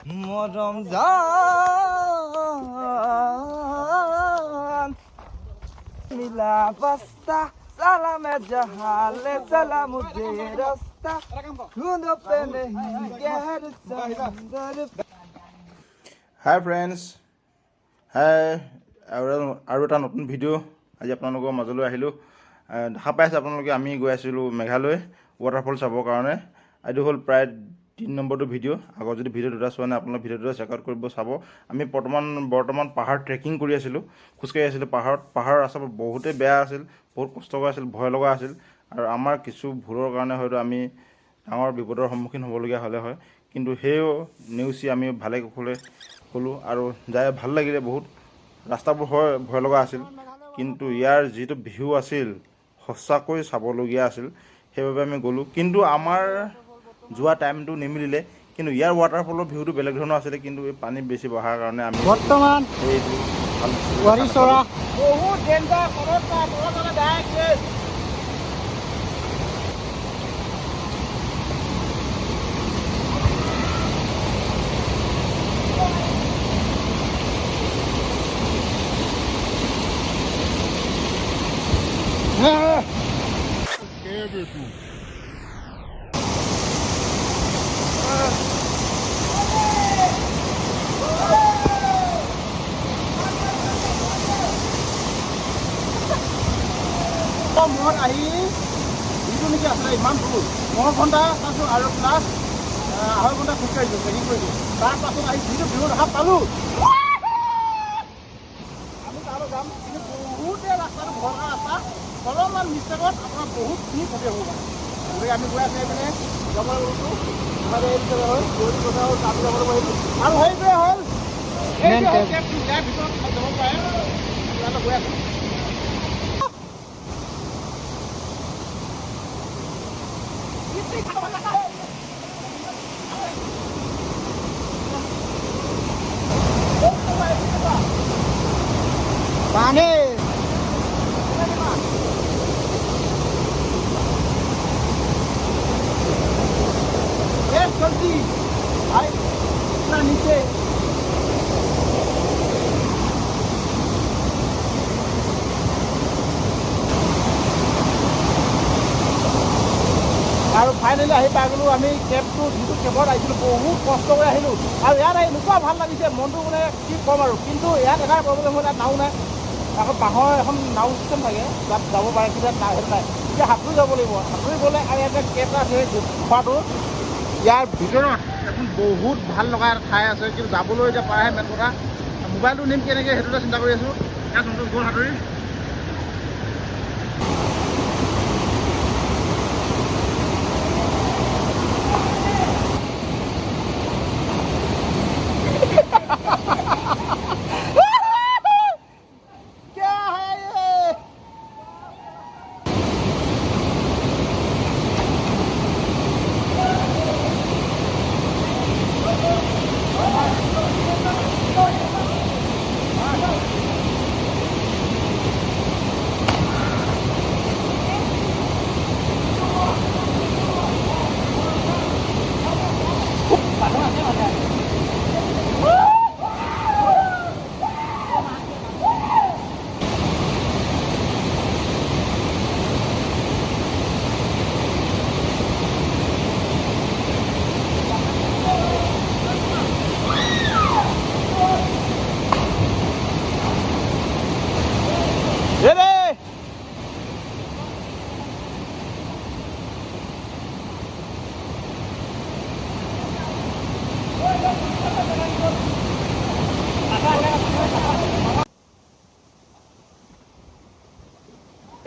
মৰম জান মিলা পাস্তা সালামে জহালে সালাম দে ৰাস্তা খুদ পে नहीं गहर समंदर। হাই ফ্ৰেণ্ডছ, আৰু এটা নতুন ভিডিঅ' আজি আপোনালোকৰ মাজলৈ আহিলোঁ। দেখা পাইছে আপোনালোকে আমি গৈ আছিলোঁ মেঘালয় ৱাটাৰফল চাবৰ কাৰণে। এইটো হ'ল প্ৰায় 3 নম্বৰটো ভিডিঅ'। আগত যদি ভিডিঅ' দুটা চোৱা নাই আপোনালোকে ভিডিঅ' দুটা চেক আউট কৰিব চাব। আমি বৰ্তমান পাহাৰ ট্ৰেকিং কৰি আছিলোঁ, খোজকাঢ়ি আছিলোঁ পাহাৰত। পাহাৰৰ ৰাস্তাবোৰ বহুতেই বেয়া আছিল, বহুত কষ্টকৰ আছিল, ভয় লগা আছিল। আৰু আমাৰ কিছু ভুলৰ কাৰণে হয়তো আমি ডাঙৰ বিপদৰ সন্মুখীন হ'বলগীয়া হ'লে হয়, কিন্তু সেয়েও নেওচি আমি ভালে কুশলে গ'লোঁ আৰু যাই ভাল লাগিলে বহুত। ৰাস্তাবোৰ হয় ভয় লগা আছিল, কিন্তু ইয়াৰ যিটো ভিউ আছিল সঁচাকৈ চাবলগীয়া আছিল, সেইবাবে আমি গ'লোঁ। কিন্তু আমাৰ যোৱা টাইমটো নিমিলিলে, কিন্তু ইয়াৰ ৱাটাৰফলৰ ভিউটো বেলেগ ধৰণৰ আছিলে। কিন্তু এই পানী বেছি বঢ়াৰ কাৰণে আমি বৰ্তমান এইটো ভাল ওয়াৰিসৰা বহুত ডেঞ্জাৰ খৰচটা বড় কৰে দেয় কেস মন আহি যিটো নেকি আছিলে ইমান দূৰ 9 ঘণ্টা পাছত আৰু প্লাছ 2.5 ঘণ্টা খোজকাঢ়িছোঁ, ট্ৰেকিং কৰিছোঁ। তাৰপাছত আহি যিটো ভিউ দেখা পালোঁ আমি তালৈ যাম, কিন্তু বহুতেই ৰাস্তাটো ভৰকা ৰাস্তা, অলপমান মিষ্টেকত আপোনাৰ বহুতখিনি ক্ষতি হ'ব পাৰে। গতিকে আমি গৈ আছোঁ এইপিনে যাবলৈ গৈছোঁ আমাৰ এই হ'ল গৈ কথা হ'ল আমি যাবলৈ পাৰিলোঁ। আৰু সেইটোৱে হ'ল ইয়াৰ ভিতৰত যাব পাৰে। ইয়াতে গৈ আছোঁ। पानी जल्दी भाई इतना नीचे আৰু ফাইনেলি আহি পাই গ'লোঁ আমি কেবটো যিটো কেবত আহিছিলোঁ বহুত কষ্ট কৰি আহিলোঁ। আৰু ইয়াত আহি এনেকুৱা ভাল লাগিছে, মনটো মানে কি ক'ম আৰু। কিন্তু ইয়াত এটাই প্ৰব্লেম হ'ল, ইয়াত নাও নাই। আকৌ বাঁহৰ এখন নাও চিষ্টেম থাকে, তাত যাব পাৰে, কিন্তু ইয়াত সেইটো নাই। এতিয়া সাঁতুৰি যাব লাগিব। সাঁতুৰি গ'লে আৰু ইয়াত কেব এটা আছে খোৱাটো ইয়াৰ ভিতৰত এখন বহুত ভাল লগা এটা ঠাই আছে, কিন্তু যাবলৈ এতিয়া পাৰাহে মেইন কথা। মোবাইলটো নিম কেনেকৈ সেইটোতে চিন্তা কৰি আছোঁ। ইয়াত সন্তোষ গ'ল সাঁতুৰি।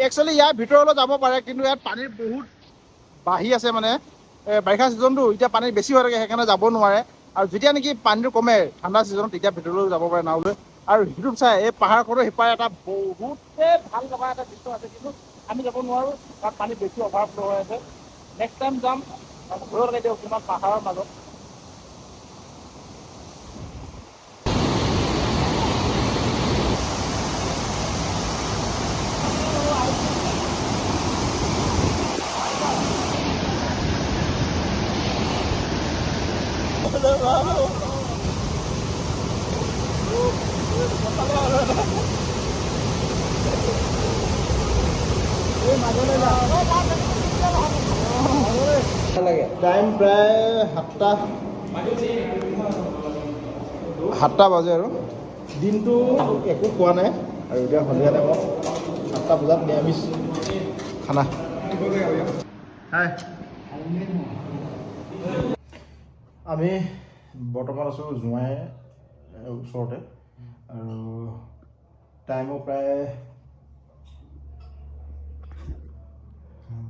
একচুৱেলি ইয়াৰ ভিতৰলৈ যাব পাৰে, কিন্তু ইয়াত পানীৰ বহুত বাঢ়ি আছে। মানে বাৰিষা ছিজনটো এতিয়া পানী বেছি হৈ থাকে, সেইকাৰণে যাব নোৱাৰে। আৰু যেতিয়া নেকি পানীটো কমে ঠাণ্ডা ছিজনত, তেতিয়া ভিতৰলৈ যাব পাৰে নাওলৈ। আৰু সেইটো চাই এই পাহাৰখনৰ সিপাৰে এটা বহুতেই ভাল লগা এটা দৃশ্য আছে, কিন্তু আমি যাব নোৱাৰোঁ, তাত পানী বেছি অভাৱ হৈ আছে। নেক্সট টাইম যাম, ভয় লগাই দিয়ক কিমান পাহাৰৰ মাজত। টাইম প্ৰায় 7টা বাজে আৰু দিনটো একো খোৱা নাই আৰু এতিয়া সন্ধিয়া টাইমত 7টা বজাত নিৰামিষ খানা। হাই, আমি বৰ্তমান আছোঁ জোঁৱাই ওচৰতে আৰু টাইমো প্ৰায়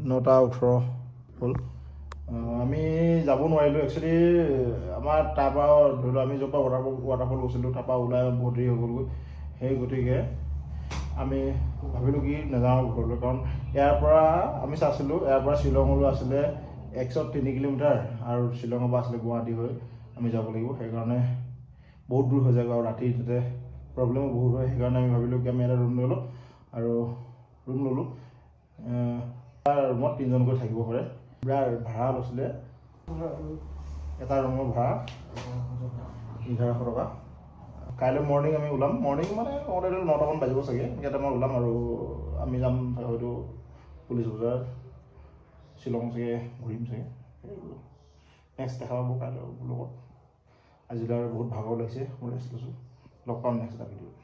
9:18 হ'ল। আমি যাব নোৱাৰিলোঁ একচুৱেলি। আমাৰ তাৰপৰা ধৰি লওক আমি য'ৰ পৰা ৱাটাৰফল গৈছিলোঁ তাৰপৰা ওলাই বহুত দেৰি হৈ গ'লগৈ। সেই গতিকে আমি ভাবিলোঁ কি নাযাওঁ ঘৰলৈ, কাৰণ ইয়াৰ পৰা আমি চাইছিলোঁ ইয়াৰ পৰা শ্বিলঙলৈ আছিলে 103 কিলোমিটাৰ আৰু শ্বিলঙৰ পৰা আছিলে গুৱাহাটী হৈ আমি যাব লাগিব। সেইকাৰণে বহুত দূৰ হৈ যায় আৰু ৰাতি তাতে প্ৰব্লেমো বহুত হয়। সেইকাৰণে আমি ভাবিলোঁ কি আমি এটা ৰুম লৈ লওঁ আৰু ৰুম ল'লোঁ। ৰুমত 3জনকৈ থাকিব পাৰে। ভাড়া লৈছিলে, এটা ৰুমৰ ভাড়া 1100 টকা। কাইলৈ মৰ্ণিং আমি ওলাম। মৰ্ণিং মানে কওঁতে 9টামান বাজিব চাগে, কেইটামান ওলাম আৰু আমি যাম হয়তো পুলিচ বজাৰ, শ্বিলং চাগে ঘূৰিম চাগে। নেক্সট দেখা পাব কাইলৈ লগত। আজিলৈ বহুত ভাগৰ লাগিছে, মই ৰেষ্ট লৈছোঁ। লগ পাম নেক্সট এটা ভিডিঅ'।